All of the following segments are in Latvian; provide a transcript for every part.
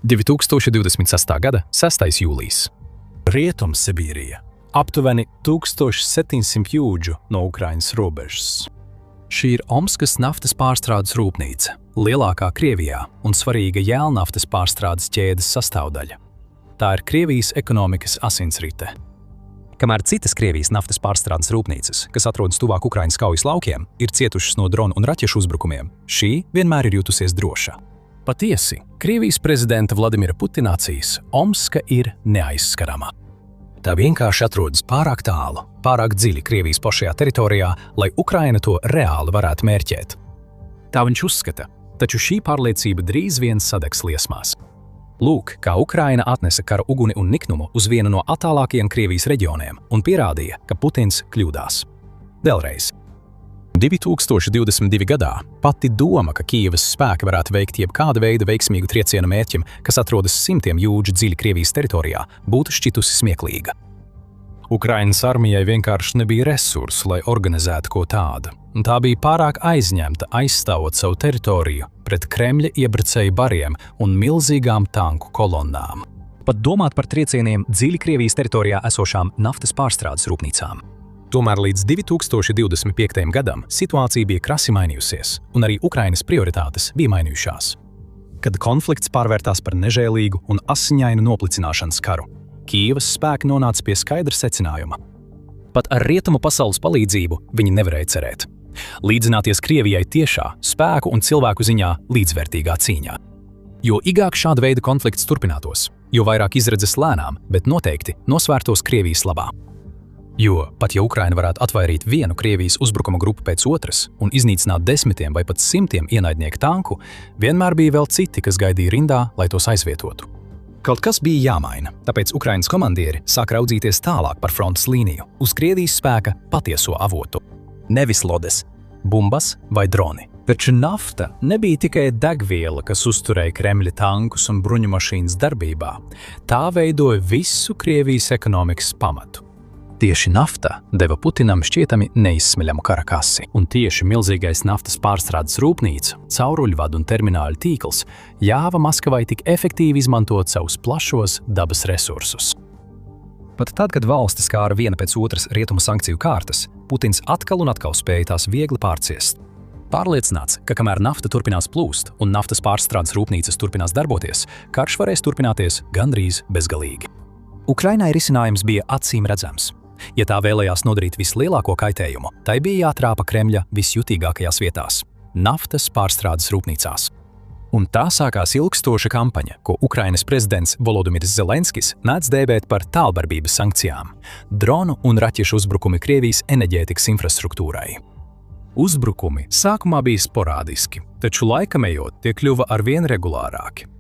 2026. gada 6. jūlijs. Rietumsibīrija – aptuveni 1700 jūdžu no Ukrainas robežas. Šī ir Omskas naftas pārstrādes rūpnīca, lielākā Krievijā un svarīga jēlnaftas pārstrādes ķēdes sastāvdaļa. Tā ir Krievijas ekonomikas asinsrite. Kamēr citas Krievijas naftas pārstrādes rūpnīcas, kas atrodas tuvāk Ukrainas kaujas laukiem, ir cietušas no dronu un raķešu uzbrukumiem, šī vienmēr ir jutusies droša. Patiesi, Krievijas prezidenta Vladimira Putina acīs Omska ir neaizskarama. Tā vienkārši atrodas pārāk tālu, pārāk dziļi Krievijas pašajā teritorijā, lai Ukraina to reāli varētu mērķēt. Tā viņš uzskata, taču šī pārliecība drīz vien sadegs liesmās. Lūk, kā Ukraina atnesa kara uguni un niknumu uz vienu no attālākajiem Krievijas reģioniem un pierādīja, ka Putins kļūdās. Vēlreiz. 2022. gadā pati doma, ka Kijevas spēki varētu veikt jebkāda veida veiksmīgu triecienu mērķim, kas atrodas simtiem jūdžu dziļi Krievijas teritorijā, būtu šķitusi smieklīga. Ukrainas armijai vienkārši nebija resursu, lai organizētu ko tādu. Tā bija pārāk aizņemta aizstāvot savu teritoriju pret Kremļa iebrucēju bariem un milzīgām tanku kolonnām. Pat domāt par triecieniem dziļi Krievijas teritorijā esošām naftas pārstrādes rūpnīcām. Tomēr līdz 2025. gadam situācija bija krasi mainījusies, un arī Ukrainas prioritātes bija mainījušās. Kad konflikts pārvērtās par nežēlīgu un asiņainu noplicināšanas karu, Kijevas spēki nonāca pie skaidra secinājuma. Pat ar rietumu pasaules palīdzību viņi nevarēja cerēt. Līdzināties Krievijai tiešā, spēku un cilvēku ziņā līdzvērtīgā cīņā. Jo ilgāk šāda veida konflikts turpinātos, jo vairāk izredzes lēnām, bet noteikti nosvērtos Krievijas labā. Jo pat ja Ukraina varētu atvairīt vienu Krievijas uzbrukuma grupu pēc otras un iznīcināt desmitiem vai pat simtiem ienaidnieku tanku, vienmēr bija vēl citi, kas gaidīja rindā, lai tos aizvietotu. Kaut kas bija jāmaina, tāpēc Ukrainas komandieri sāk raudzīties tālāk par frontes līniju, uz Krievijas spēka patieso avotu. Nevis lodes, bumbas vai droni. Taču nafta nebija tikai degviela, kas uzturēja Kremļa tankus un bruņumašīnas darbībā. Tā veidoja visu Krievijas ekonomikas pamatu. Tieši nafta deva Putinam šķietami neizsmeļamu kara kasi, un tieši milzīgais naftas pārstrādes rūpnīca, cauruļvadu un termināļu tīkls ļāva Maskavai tik efektīvi izmantot savus plašos dabas resursus. Pat tad, kad valstis kāra viena pēc otras rietumu sankciju kārtas, Putins atkal un atkal spēja tās viegli pārciest. Pārliecināts, ka kamēr nafta turpinās plūst un naftas pārstrādes rūpnīcas turpinās darboties, karš varēs turpināties gandrīz bezgalīgi. Ukrainai risinājums bija acīm redzams. Ja tā vēlējās nodarīt vislielāko kaitējumu, tai bija jātrāpa Kremļa visjutīgākajās vietās – naftas pārstrādes rūpnīcās. Un tā sākās ilgstoša kampaņa, ko Ukrainas prezidents Volodimirs Zelenskis mēdz dēvēt par tālbarbības sankcijām – dronu un raķešu uzbrukumi Krievijas enerģētikas infrastruktūrai. Uzbrukumi sākumā bija sporādiski, taču laikam ejot tie kļuva arvien regulārāki.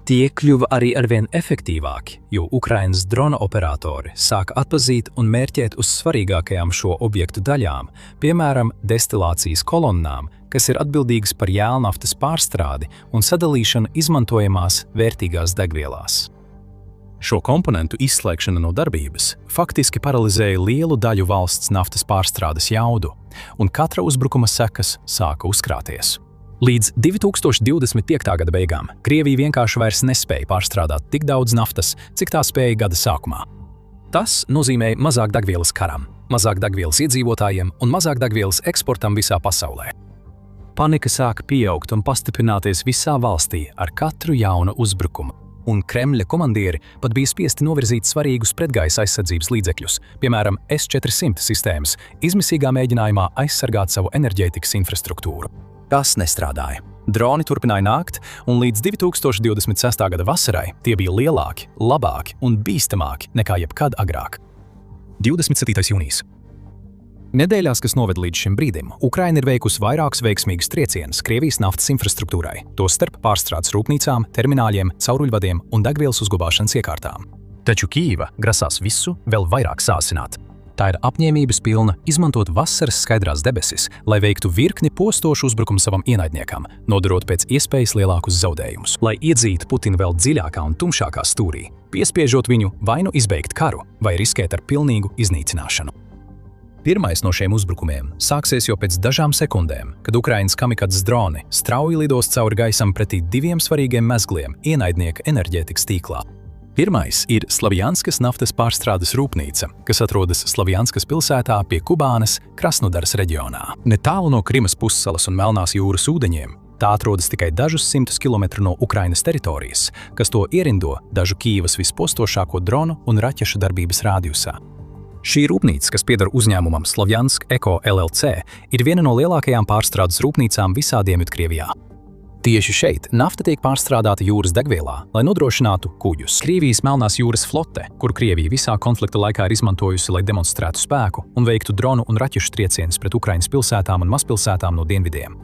Tie kļuva arī arvien efektīvāki, jo Ukrainas drona operatori sāka atpazīt un mērķēt uz svarīgākajām šo objektu daļām, piemēram, destilācijas kolonnām, kas ir atbildīgas par jēlnaftas pārstrādi un sadalīšanu izmantojamās vērtīgās degvielās. Šo komponentu izslēgšana no darbības faktiski paralizēja lielu daļu valsts naftas pārstrādes jaudu, un katra uzbrukuma sekas sāka uzkrāties. Līdz 2025. gada beigām Krievija vienkārši vairs nespēja pārstrādāt tik daudz naftas, cik tā spēja gada sākumā. Tas nozīmēja mazāk degvielas karam, mazāk degvielas iedzīvotājiem un mazāk degvielas eksportam visā pasaulē. Panika sāka pieaugt un pastiprināties visā valstī ar katru jaunu uzbrukumu, un Kremļa komandieri pat bija spiesti novirzīt svarīgus pretgaisa aizsardzības līdzekļus, piemēram, S-400 sistēmas, izmisīgā mēģinājumā aizsargāt savu enerģētikas infrastruktūru. Tas nestrādāja. Droni turpināja nākt, un līdz 2026. gada vasarai tie bija lielāki, labāki un bīstamāki nekā jebkad agrāk. 27. jūnijas. Nedēļās, kas noved līdz šim brīdim, Ukraina ir veikusi vairākus veiksmīgus triecienus Krievijas naftas infrastruktūrai, tostarp pārstrādes rūpnīcām, termināļiem, cauruļvadiem un degvielas uzglabāšanas iekārtām. Taču Kijeva grasās visu vēl vairāk sāsināt. Tā ir apņēmības pilna izmantot vasaras skaidrās debesis, lai veiktu virkni postošu uzbrukumu savam ienaidniekam, nodarot pēc iespējas lielākus zaudējumus, lai iedzītu Putinu vēl dziļākā un tumšākā stūrī, piespiežot viņu vai nu izbeigt karu, vai riskēt ar pilnīgu iznīcināšanu. Pirmais no šiem uzbrukumiem sāksies jau pēc dažām sekundēm, kad Ukrainas kamikadzes droni strauji lidos cauri gaisam pretī diviem svarīgiem mezgliem ienaidnieka enerģētikas tīklā. Pirmais ir Slavjanskas naftas pārstrādes rūpnīca, kas atrodas Slavjanskas pilsētā pie Kubānas, Krasnodaras reģionā. Netālu no Krimas pussalas un Melnās jūras ūdeņiem, tā atrodas tikai dažus simtus kilometru no Ukrainas teritorijas, kas to ierindo dažu Kīivas vispostošāko dronu un raķešu darbības rādijusā. Šī rūpnīca, kas pieder uzņēmumam Slavjansk Eko LLC, ir viena no lielākajām pārstrādes rūpnīcām visā Dienvidkrievijā. Tieši šeit nafta tiek pārstrādāta jūras degvielā, lai nodrošinātu kuģus. Krievijas Melnās jūras flote, kuru Krievija visā konflikta laikā ir izmantojusi, lai demonstrētu spēku un veiktu dronu un raķešu triecienus pret Ukrainas pilsētām un mazpilsētām no dienvidiem.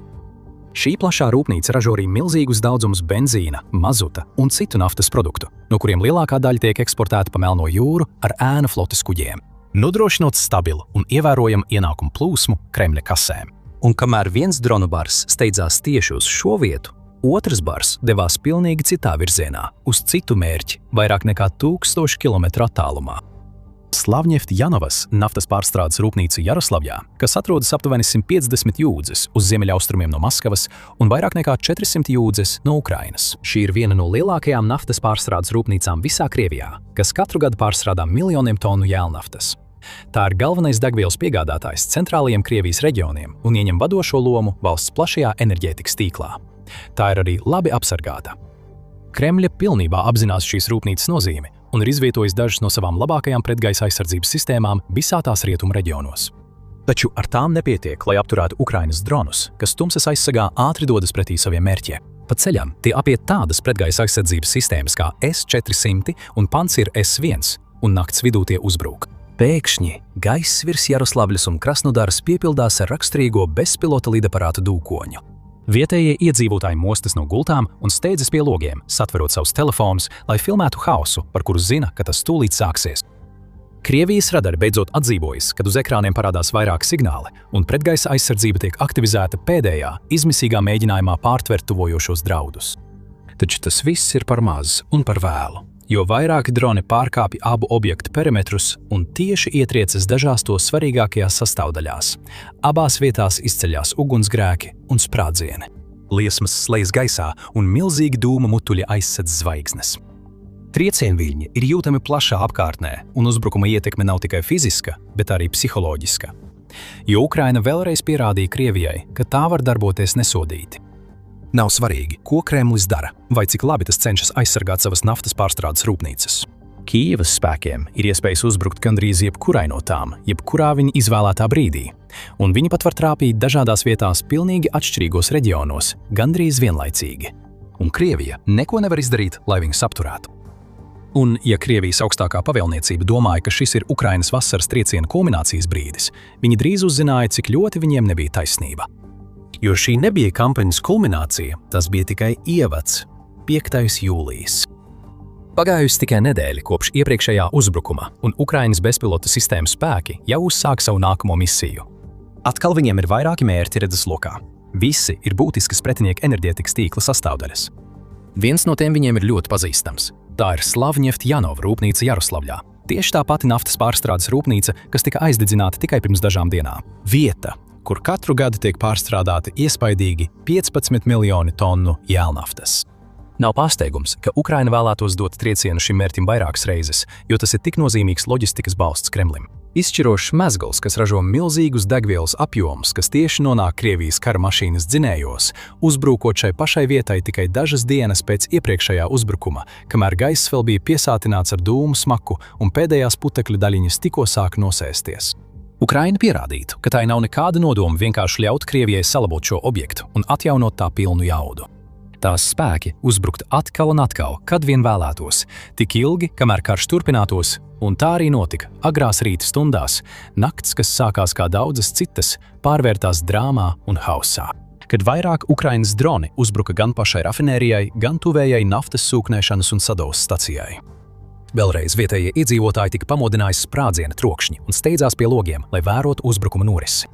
Šī plašā rūpnīca ražo arī milzīgus daudzumus benzīna, mazuta un citu naftas produktu, no kuriem lielākā daļa tiek eksportēta pa Melno jūru ar ēnu flotes kuģiem, nodrošinot stabilu un ievērojamu ienākumu plūsmu Kremļa kasēm. Un kamēr viens dronu bars steidzās tieši uz šo vietu, otrs bars devās pilnīgi citā virzienā, uz citu mērķi, vairāk nekā 1000 kilometru attālumā. Slavneft-Janovas naftas pārstrādes rūpnīca Jaroslavjā, kas atrodas aptuveni 150 jūdzes uz ziemeļaustrumiem no Maskavas un vairāk nekā 400 jūdzes no Ukrainas. Šī ir viena no lielākajām naftas pārstrādes rūpnīcām visā Krievijā, kas katru gadu pārstrādā miljoniem tonu jēlnaftas. Tā ir galvenais degvielas piegādātājs centrālajiem Krievijas reģioniem un ieņem vadošo lomu valsts plašajā enerģētikas tīklā. Tā ir arī labi apsargāta. Kremļa pilnībā apzinās šīs rūpnīcas nozīmi un ir izvietojis dažas no savām labākajām pretgaisa aizsardzības sistēmām visā tās rietumu reģionos. Taču ar tām nepietiek, lai apturētu Ukrainas dronus, kas tumsas aizsargā ātri dodas pretī saviem mērķiem. Pa ceļam tie apiet tādas pretgaisa aizsardzības sistēmas kā S-400 un Pancir S-1, un nakts vidū tie uzbrūk. Pēkšņi gaiss virs Jaroslavļas un Krasnodaras piepildās ar raksturīgo bezpilota lidaparātu dūkoņu. Vietējie iedzīvotāji mostas no gultām un steidzas pie logiem, satverot savus telefonus, lai filmētu hausu, par kuru zina, ka tas tūlīt sāksies. Krievijas radari beidzot atdzīvojas, kad uz ekrāniem parādās vairāki signāli, un pretgaisa aizsardzība tiek aktivizēta pēdējā, izmisīgā mēģinājumā pārtvert tuvojošos draudus. Taču tas viss ir par maz un par vēlu, jo vairāki droni pārkāpj abu objektu perimetrus un tieši ietriecas dažās to svarīgākajās sastāvdaļās. Abās vietās izceļās ugunsgrēki un sprādzieni. Liesmas slejas gaisā un milzīgi dūma mutuļi aizsedz zvaigznes. Triecienviļņi ir jūtami plašā apkārtnē, un uzbrukuma ietekme nav tikai fiziska, bet arī psiholoģiska. Jo Ukraina vēlreiz pierādīja Krievijai, ka tā var darboties nesodīti. Nav svarīgi, ko Kremlis dara, vai cik labi tas cenšas aizsargāt savas naftas pārstrādes rūpnīcas. Kīivas spēkiem ir iespējas uzbrukt gandrīz jebkurai no tām, jebkurā viņa izvēlētā brīdī, un viņi pat var trāpīt dažādās vietās pilnīgi atšķirīgos reģionos, gandrīz vienlaicīgi. Un Krievija neko nevar izdarīt, lai viņus apturētu. Un, ja Krievijas augstākā pavēlniecība domāja, ka šis ir Ukrainas vasaras trieciena kulminācijas brīdis, viņi drīz uzzināja, cik ļoti viņiem nebija taisnība. Jo šī nebija kampaņas kulminācija, tas bija tikai ievads, 5. jūlijas. Pagājusi tikai nedēļa kopš iepriekšējā uzbrukuma, un Ukrainas bezpilota sistēmu spēki jau uzsāk savu nākamo misiju. Atkal viņiem ir vairāki mērķi redzeslokā. Visi ir būtiskas pretinieka enerģētikas tīkla sastāvdaļas. Viens no tiem viņiem ir ļoti pazīstams. Tā ir Slavneft-Janova rūpnīca Jaroslavļā. Tieši tā pati naftas pārstrādes rūpnīca, kas tika aizdedzināta tikai pirms dažām dienām. Vieta, kur katru gadu tiek pārstrādāti iespaidīgi 15 miljoni tonu jēlnaftas. Nav pārsteigums, ka Ukraina vēlētos dot triecienu šim mērķim vairākas reizes, jo tas ir tik nozīmīgs loģistikas balsts Kremlim. Izšķirošs mezgls, kas ražo milzīgus degvielas apjomus, kas tieši nonāk Krievijas kara mašīnas dzinējos, uzbrūkot šai pašai vietai tikai dažas dienas pēc iepriekšējā uzbrukuma, kamēr gaiss vēl bija piesātināts ar dūmu smaku un pēdējās putekļu daļiņas tikko sāk nosēsties. Ukraina pierādītu, ka tai nav nekāda nodoma vienkārši ļaut Krievijai salabot šo objektu un atjaunot tā pilnu jaudu. Tās spēki uzbrukt atkal un atkal, kad vien vēlētos, tik ilgi, kamēr karš turpinātos, un tā arī notika agrās rīta stundās, nakts, kas sākās kā daudzas citas, pārvērtās drāmā un hausā. Kad vairāk Ukrainas droni uzbruka gan pašai rafinērijai, gan tuvējai naftas sūknēšanas un sadevas stacijai. Vēlreiz vietējie iedzīvotāji tika pamodinājis sprādziena trokšņi un steidzās pie logiem, lai vērotu uzbrukuma norisi.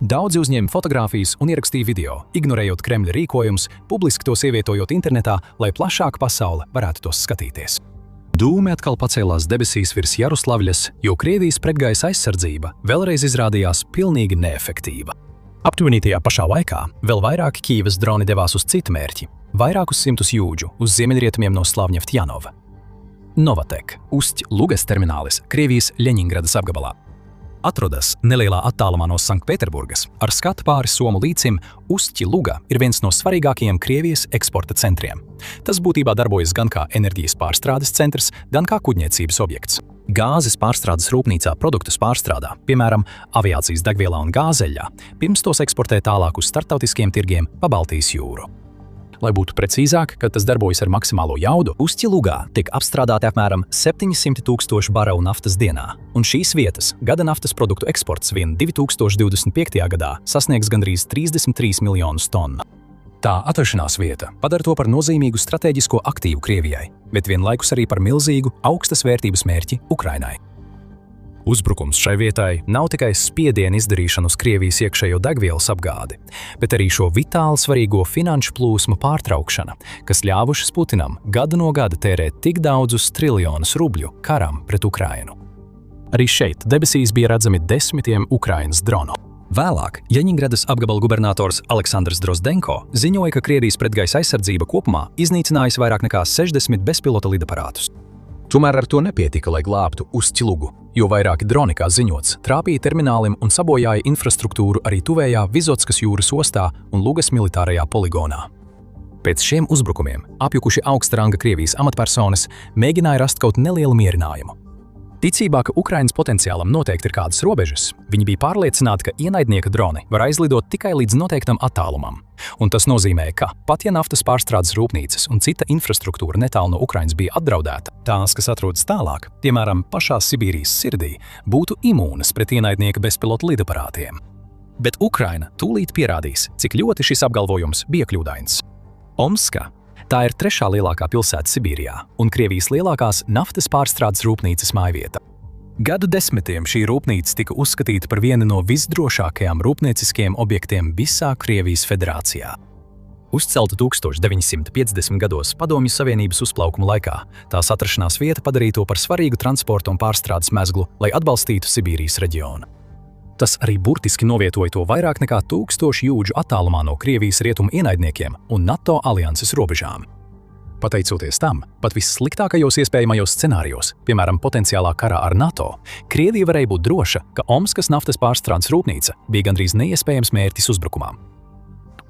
Daudzi uzņēma fotogrāfijas un ierakstīja video, ignorējot Kremļa rīkojumus, publiski tos ievietojot internetā, lai plašāka pasaule varētu tos skatīties. Dūmi atkal pacēlās debesīs virs Jaroslavļas, jo Krievijas pretgaisa aizsardzība vēlreiz izrādījās pilnīgi neefektīva. Aptuveni tajā pašā laikā vēl vairāki Kijevas droni devās uz citu mērķi – vairākus simtus jūdžu uz ziemeļrietumiem no Slavņevtjanova. Novatek, Ust-Lugas terminālis Krievijas Ļeņingradas apgabalā. Atrodas nelielā attālumā no Sanktpēterburgas, ar skatu pāri Somu līcim, Ust-Luga ir viens no svarīgākajiem Krievijas eksporta centriem. Tas būtībā darbojas gan kā enerģijas pārstrādes centrs, gan kā kuģniecības objekts. Gāzes pārstrādes rūpnīcā produktus pārstrādā, piemēram, aviācijas degvielā un gāzeļā, pirms tos eksportē tālāk uz starptautiskiem tirgiem pa Baltijas jūru. Lai būtu precīzāk, kad tas darbojas ar maksimālo jaudu, Ust-Lugā tiek apstrādāti apmēram 700,000 barelu naftas dienā, un šīs vietas gada naftas produktu eksports vien 2025. gadā sasniegs gandrīz 33 miljonus tonu. Tā atrašanās vieta padara to par nozīmīgu strateģisko aktīvu Krievijai, bet vienlaikus arī par milzīgu augstas vērtības mērķi Ukrainai. Uzbrukums šai vietai nav tikai spiediena izdarīšana uz Krievijas iekšējo degvielas apgādi, bet arī šo vitāli svarīgo finanšu plūsmu pārtraukšana, kas ļāvušas Putinam gadu no gada tērēt tik daudzus triljonus rubļu karam pret Ukrainu. Arī šeit debesīs bija redzami desmitiem Ukrainas dronu. Vēlāk Ļeņingradas apgabala gubernators Aleksandrs Drozdenko ziņoja, ka Krievijas pretgaisa aizsardzība kopumā iznīcinājusi vairāk nekā 60 bezpilota lidaparātus. Tomēr ar to nepietika, lai glābtu Ust-Lugu, jo vairāki droni, kā ziņots, trāpīja terminālim un sabojāja infrastruktūru arī tuvējā Vizotskas jūras ostā un Lugas militārajā poligonā. Pēc šiem uzbrukumiem apjukuši augsta ranga Krievijas amatpersonas mēģināja rast kaut nelielu mierinājumu. Ticībā, ka Ukrainas potenciālam noteikti ir kādas robežas, viņi bija pārliecināti, ka ienaidnieka droni var aizlidot tikai līdz noteiktam attālumam. Un tas nozīmē, ka pat ja naftas pārstrādes rūpnīcas un cita infrastruktūra netālu no Ukrainas bija apdraudēta, tās, kas atrodas tālāk, piemēram, pašā Sibīrijas sirdī, būtu imūnas pret ienaidnieka bezpilotu lidaparātiem. Bet Ukraina tūlīt pierādīs, cik ļoti šis apgalvojums bija kļūdains. Omska. Tā ir trešā lielākā pilsēta Sibīrijā un Krievijas lielākās naftas pārstrādes rūpnīcas mājvieta. Gadu desmitiem šī rūpnīca tika uzskatīta par vienu no visdrošākajām rūpnieciskiem objektiem visā Krievijas federācijā. Uzcelta 1950. gados Padomju Savienības uzplaukuma laikā, tās atrašanās vieta padarīja to par svarīgu transporta un pārstrādes mezglu, lai atbalstītu Sibīrijas reģionu. Tas arī burtiski novietoja to vairāk nekā 1000 jūdžu attālumā no Krievijas rietumu ienaidniekiem un NATO alianses robežām. Pateicoties tam, pat vissliktākajos iespējamajos scenārijos, piemēram, potenciālā karā ar NATO, Krievija varēja būt droša, ka Omskas naftas pārstrādes rūpnīca bija gandrīz neiespējams mērķis uzbrukumam.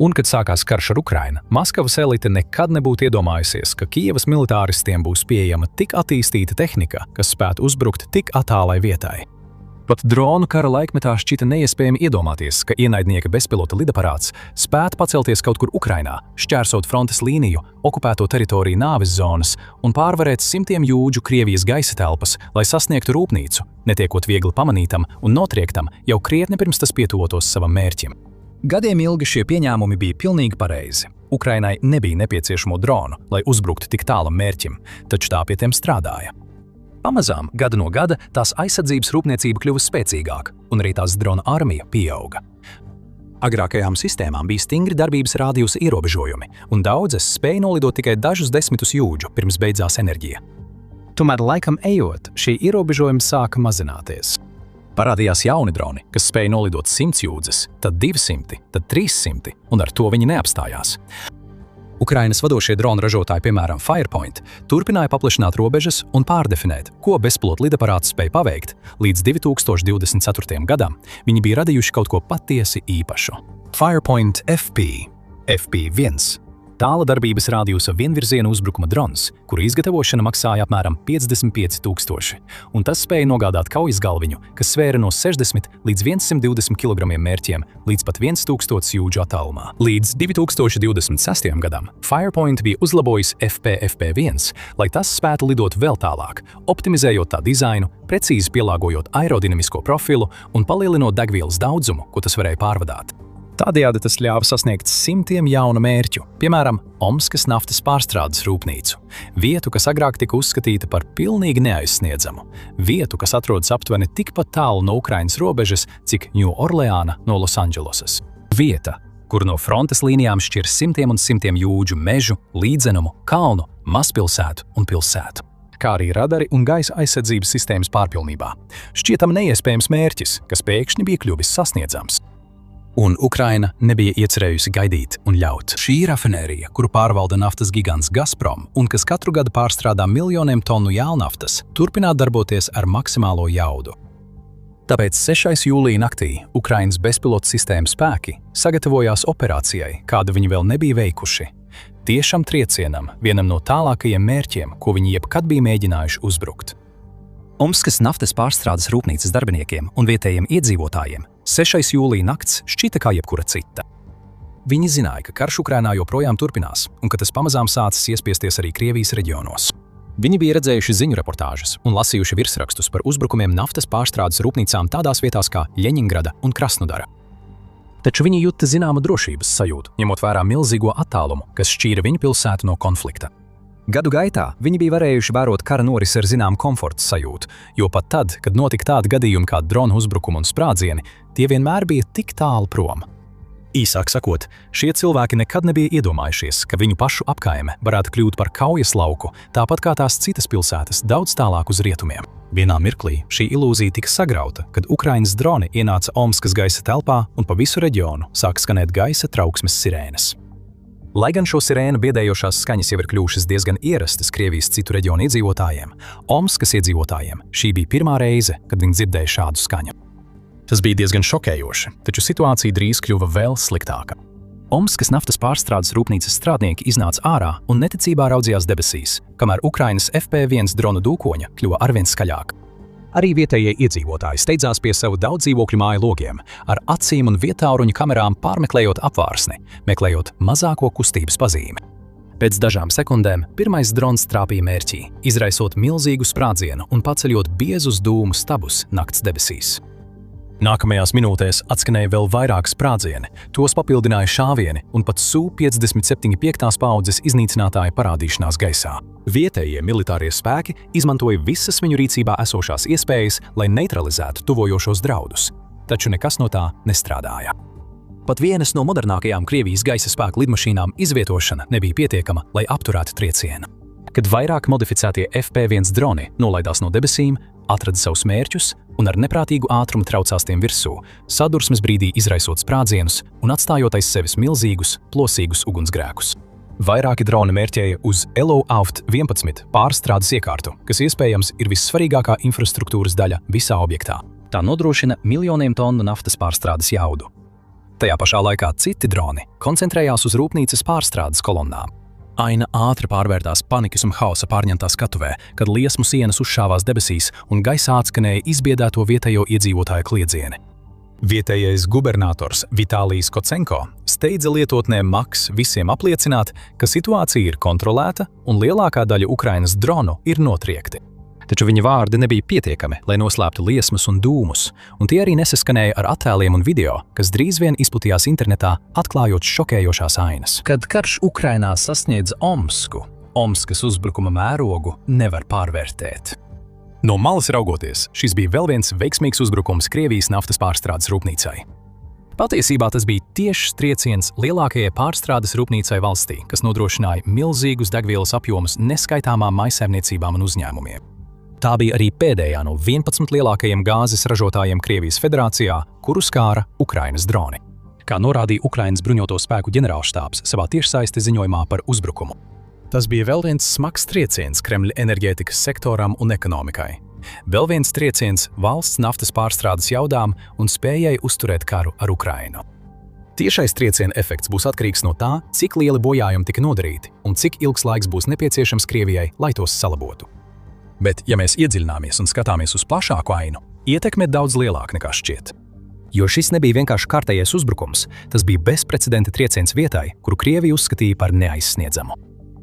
Un, kad sākās karš ar Ukrainu, Maskavas elite nekad nebūtu iedomājusies, ka Kijevas militāristiem būs pieejama tik attīstīta tehnika, kas spētu uzbrukt tik attālai vietai. Pat dronu kara laikmetā šķita neiespējami iedomāties, ka ienaidnieka bezpilota lidaparāts spētu pacelties kaut kur Ukrainā, šķērsot frontes līniju, okupēto teritoriju nāves zonas un pārvarēt simtiem jūdžu Krievijas gaisa telpas, lai sasniegtu rūpnīcu, netiekot viegli pamanītam un notriektam jau krietni pirms tas pietuvotos savam mērķim. Gadiem ilgi šie pieņēmumi bija pilnīgi pareizi. Ukrainai nebija nepieciešamo dronu, lai uzbruktu tik tālam mērķim, taču tā pie tiem strādāja. Pamazām, gadu no gada, tās aizsardzības rūpniecība kļuva spēcīgāka, un arī tās drona armija pieauga. Agrākajām sistēmām bija stingri darbības rādījusa ierobežojumi, un daudzas spēja nolidot tikai dažus desmitus jūdžu, pirms beidzās enerģija. Tomēr laikam ejot, šie ierobežojumi sāka mazināties. Parādījās jauni droni, kas spēja nolidot 100 jūdzes, tad 200, tad 300, un ar to viņi neapstājās. Ukrainas vadošie dronu ražotāji, piemēram, Firepoint, turpināja paplašināt robežas un pārdefinēt, ko bezpilota lidaparāts spēja paveikt. Līdz 2024. gadam viņi bija radījuši kaut ko patiesi īpašu. Firepoint FP1. Tāla darbības rādījusa vienvirziena uzbrukuma drons, kuru izgatavošana maksāja apmēram 55,000, un tas spēja nogādāt kaujas galviņu, kas svēra no 60 līdz 120 kg mērķiem līdz pat 1000 jūdžu attālumā. Līdz 2026. gadam Firepoint bija uzlabojis FP1, lai tas spētu lidot vēl tālāk, optimizējot tā dizainu, precīzi pielāgojot aerodinamisko profilu un palielinot degvielas daudzumu, ko tas varēja pārvadāt. Tādējādi tas ļāva sasniegt simtiem jaunu mērķu, piemēram, Omskas naftas pārstrādes rūpnīcu, vietu, kas agrāk tika uzskatīta par pilnīgi neaizsniedzamu, vietu, kas atrodas aptuveni tikpat tālu no Ukrainas robežas, cik Ņūorleāna no Losandželosas. Vieta, kur no frontes līnijām šķir simtiem un simtiem jūdžu mežu, līdzenumu, kalnu, mazpilsētu un pilsētu. kā arī radari un gaisa aizsardzības sistēmas pārpilnībā. Šķietam neiespējams mērķis, kas pēkšņi bija kļuvis sasniedzams. Un Ukraina nebija iecerējusi gaidīt un ļaut. Šī rafinērija, kuru pārvalda naftas gigants Gazprom un kas katru gadu pārstrādā miljoniem tonu jēlnaftas, turpināt darboties ar maksimālo jaudu. Tāpēc 6. jūlija naktī Ukrainas bezpilotu sistēmu spēki sagatavojās operācijai, kādu viņi vēl nebija veikuši. Tiešam triecienam, vienam no tālākajiem mērķiem, ko viņi jebkad bija mēģinājuši uzbrukt. Omskas naftas pārstrādes rūpnīcas darbiniekiem un vietējiem iedzīvotājiem 6. jūlija nakts šķita kā jebkura cita. Viņi zināja, ka karš Ukrainā joprojām turpinās un ka tas pamazām sācis iespiesties arī Krievijas reģionos. Viņi bija redzējuši ziņu reportāžas un lasījuši virsrakstus par uzbrukumiem naftas pārstrādes rūpnīcām tādās vietās kā Ļeņingrada un Krasnodara. Taču viņi jūta zināmu drošības sajūtu, ņemot vērā milzīgo attālumu, kas šķīra viņu pilsētu no konflikta. Gadu gaitā viņi bija varējuši vērot kara norisi ar zināmu komforta sajūtu, jo pat tad, kad notika tādi gadījumi kā drona uzbrukumi un sprādzieni, tie vienmēr bija tik tālu prom. Īsāk sakot, šie cilvēki nekad nebija iedomājušies, ka viņu pašu apkaime varētu kļūt par kaujas lauku, tāpat kā tās citas pilsētas daudz tālāk uz rietumiem. Vienā mirklī šī ilūzija tika sagrauta, kad Ukrainas droni ienāca Omskas gaisa telpā un pa visu reģionu sāk skanēt gaisa trauksmes sirēnas. Lai gan šo sirēnu biedējošās skaņas jau ir kļuvušas diezgan ierastas Krievijas citu reģionu iedzīvotājiem, Omskas iedzīvotājiem šī bija pirmā reize, kad viņi dzirdēja šādu skaņu. Tas bija diezgan šokējoši, taču situācija drīz kļuva vēl sliktāka. Omskas naftas pārstrādes rūpnīcas strādnieki iznāca ārā un neticībā raudzījās debesīs, kamēr Ukrainas FP1 drona dūkoņa kļuva arvien skaļāk. Arī vietējie iedzīvotāji steidzās pie savu daudz dzīvokļu māju logiem, ar acīm un vietāruņu kamerām pārmeklējot apvārsni, meklējot mazāko kustības pazīmi. Pēc dažām sekundēm pirmais drons trāpīja mērķī, izraisot milzīgu sprādzienu un paceļot biezus dūmu stabus nakts debesīs. Nākamajās minūtēs atskanēja vēl vairāk sprādzieni, tos papildināja šāvieni un pat Su-57 5. paaudzes iznīcinātāja parādīšanās gaisā. Vietējie militārie spēki izmantoja visas viņu rīcībā esošās iespējas, lai neutralizētu tuvojošos draudus, taču nekas no tā nestrādāja. Pat vienas no modernākajām Krievijas gaisa spēku lidmašīnām izvietošana nebija pietiekama, lai apturētu triecienu. Kad vairāk modificētie FP1 droni nolaidās no debesīm, atrada savus mērķus un ar neprātīgu ātrumu traucās tiem virsū, sadursmes brīdī izraisot sprādzienus un atstājot aiz sevis milzīgus, plosīgus ugunsgrēkus. Vairāki droni mērķēja uz LO-AUFT-11 pārstrādes iekārtu, kas iespējams ir vissvarīgākā infrastruktūras daļa visā objektā. Tā nodrošina miljoniem tonu naftas pārstrādes jaudu. Tajā pašā laikā citi droni koncentrējās uz rūpnīcas pārstrādes kolonnām. Aina ātri pārvērtās panikas un hausa pārņemtā skatuvē, kad liesmu sienas uzšāvās debesīs un gaisā atskanēja izbiedēto vietējo iedzīvotāju kliedzieni. Vietējais gubernators Vitālijs Kocenko steidza lietotnē Maks visiem apliecināt, ka situācija ir kontrolēta un lielākā daļa Ukrainas dronu ir notriekti. Taču viņa vārdi nebija pietiekami, lai noslēptu liesmas un dūmus, un tie arī nesaskanēja ar attēliem un video, kas drīz vien izplatījās internetā, atklājot šokējošās ainas. Kad karš Ukrainā sasniedz Omsku, Omskas uzbrukuma mērogu nevar pārvērtēt. No malas raugoties, šis bija vēl viens veiksmīgs uzbrukums Krievijas naftas pārstrādes rūpnīcai. Patiesībā tas bija tiešs trieciens lielākajai pārstrādes rūpnīcai valstī, kas nodrošināja milzīgus degvielas apjomus neskaitāmām maisaimniecībām un uzņēmumiem. Tā bija arī pēdējā no 11 lielākajiem gāzes ražotājiem Krievijas federācijā, kuru skāra Ukrainas droni. Kā norādīja Ukrainas bruņoto spēku ģenerālštābs savā tiešsaistes ziņojumā par uzbrukumu. Tas bija vēl viens smags trieciens Kremļa enerģētikas sektoram un ekonomikai. Vēl viens trieciens valsts naftas pārstrādes jaudām un spējai uzturēt karu ar Ukrainu. Tiešais trieciena efekts būs atkarīgs no tā, cik lieli bojājumi tika nodarīti un cik ilgs laiks būs nepieciešams Krievijai, lai tos salabotu. Bet, ja mēs iedziļināmies un skatāmies uz plašāku ainu, ietekme ir daudz lielāka nekā šķiet. Jo šis nebija vienkārši kārtējais uzbrukums, tas bija bezprecedenta trieciens vietai, kuru Krievija uzskatīja par neaizsniedzamu.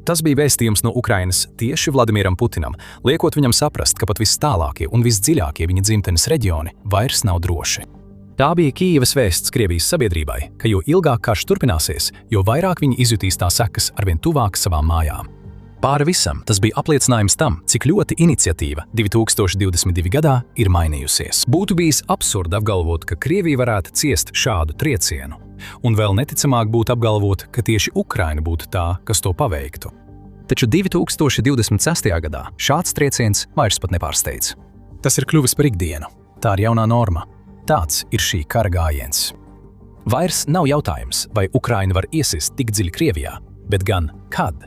Tas bija vēstījums no Ukrainas tieši Vladimiram Putinam, liekot viņam saprast, ka pat vistālākie un visdziļākie viņa dzimtenes reģioni vairs nav droši. Tā bija Kijevas vēsts Krievijas sabiedrībai, ka jo ilgāk karš turpināsies, jo vairāk viņi izjutīs tā sekas arvien tuvāk savām mājām. Pāri visam tas bija apliecinājums tam, cik ļoti iniciatīva 2022. gadā ir mainījusies. Būtu bijis absurdi apgalvot, ka Krievija varētu ciest šādu triecienu, un vēl neticamāk būtu apgalvot, ka tieši Ukraina būtu tā, kas to paveiktu. Taču 2026. gadā šāds trieciens vairs pat nepārsteidz. Tas ir kļuvis par ikdienu. Tā ir jaunā norma. Tāds ir šī kara gājiens. Vairs nav jautājums, vai Ukraina var iesist tik dziļi Krievijā, bet gan kad.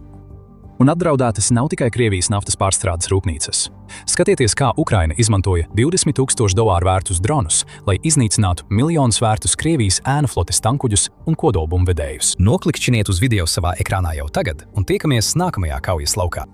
Un apdraudētas nav tikai Krievijas naftas pārstrādes rūpnīcas. Skatieties, kā Ukraina izmantoja $20,000 vērtus dronus, lai iznīcinātu miljonus vērtus Krievijas ēnu flotes tankuģus un kodolbumbvedējus. Noklikšķiniet uz video savā ekrānā jau tagad un tiekamies nākamajā kaujas laukā.